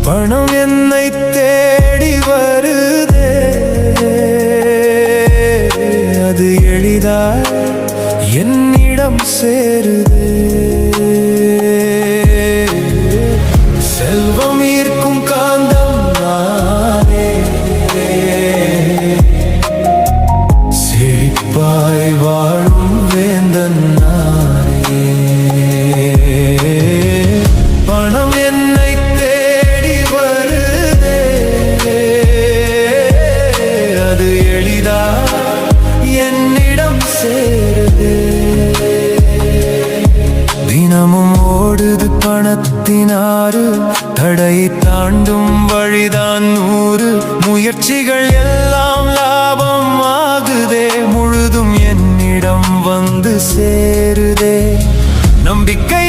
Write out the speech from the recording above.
பணம் என்னை தேடி வருதே, அது எளிதாய் என்னிடம் சேருதே. செல்வம் ஈர்க்கும் காந்தம் நானே, செழிப்பாய் வாழும் வேந்தன் நானே. பணம் என்னை தேடி வருதே, அது எளிதா என்னிடம் சேருதே. தினமும் ஓடுது பணத்தினாறு, தடையை தாண்டும் வழிதான் 100. முயற்சிகள் எல்லாம் லாபம் ஆகுதே, முழுதும் என்னிடம் வந்து சேருதே. நம்பிக்கை